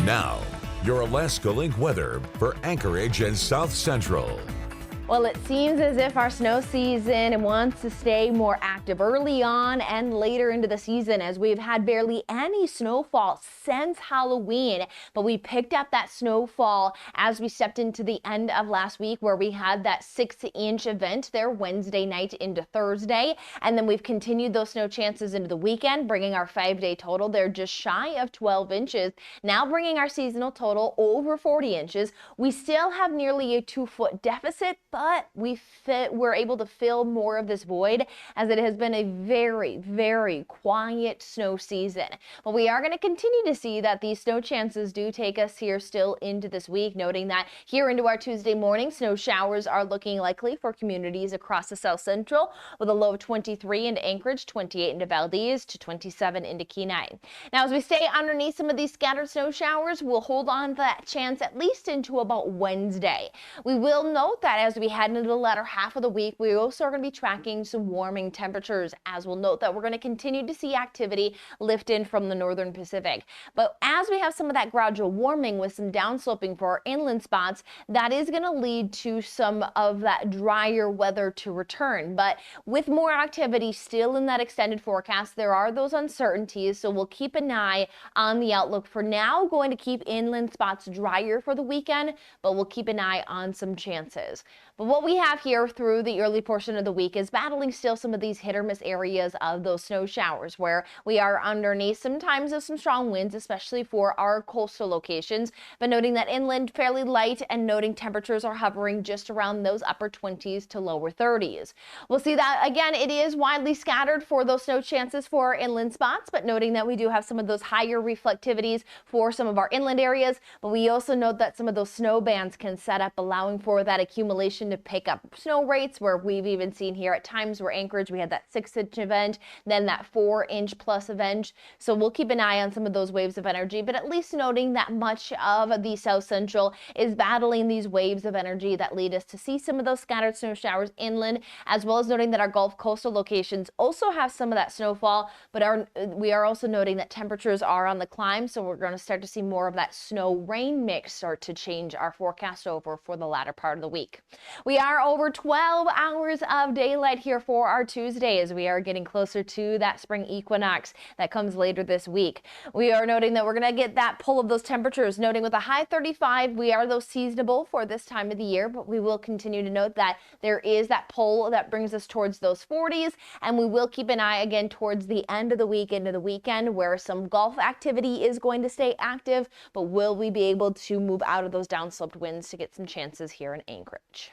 Now, your Alaska Link weather for Anchorage and South Central. Well, it seems as if our snow season wants to stay more active early on and later into the season, as we've had barely any snowfall since Halloween. But we picked up that snowfall as we stepped into the end of last week, where we had that 6-inch event there Wednesday night into Thursday. And then we've continued those snow chances into the weekend, bringing our 5-day total there just shy of 12 inches. Now bringing our seasonal total over 40 inches. We still have nearly a 2-foot deficit, but we're able to fill more of this void, as it has been a very, very quiet snow season. But we are going to continue to see that these snow chances do take us here still into this week, noting that here into our Tuesday morning, snow showers are looking likely for communities across the South Central, with a low of 23 into Anchorage, 28 into Valdez, to 27 into Kenai. Now, as we stay underneath some of these scattered snow showers, we'll hold on to that chance at least into about Wednesday. We will note that as we head into the latter half of the week, we also are going to be tracking some warming temperatures, as we'll note that we're going to continue to see activity lift in from the northern Pacific. But as we have some of that gradual warming with some downsloping for our inland spots, that is going to lead to some of that drier weather to return. But with more activity still in that extended forecast, there are those uncertainties, so we'll keep an eye on the outlook. For now, going to keep inland spots drier for the weekend, but we'll keep an eye on some chances. But what we have here through the early portion of the week is battling still some of these hit or miss areas of those snow showers, where we are underneath sometimes of some strong winds, especially for our coastal locations, but noting that inland fairly light, and noting temperatures are hovering just around those upper 20s to lower 30s. We'll see that again, it is widely scattered for those snow chances for our inland spots, but noting that we do have some of those higher reflectivities for some of our inland areas. But we also note that some of those snow bands can set up, allowing for that accumulation to pick up snow rates, where we've even seen here at times where Anchorage, we had that 6-inch event, then that 4-inch plus event. So we'll keep an eye on some of those waves of energy, but at least noting that much of the South Central is battling these waves of energy that lead us to see some of those scattered snow showers inland, as well as noting that our Gulf coastal locations also have some of that snowfall, but we are also noting that temperatures are on the climb, so we're going to start to see more of that snow rain mix start to change our forecast over for the latter part of the week. We are over 12 hours of daylight here for our Tuesday, as we are getting closer to that spring equinox that comes later this week. We are noting that we're going to get that pull of those temperatures, noting with a high 35, we are those seasonable for this time of the year, but we will continue to note that there is that pull that brings us towards those 40s, and we will keep an eye again towards the end of the week into the weekend, where some Gulf activity is going to stay active, but will we be able to move out of those downsloped winds to get some chances here in Anchorage?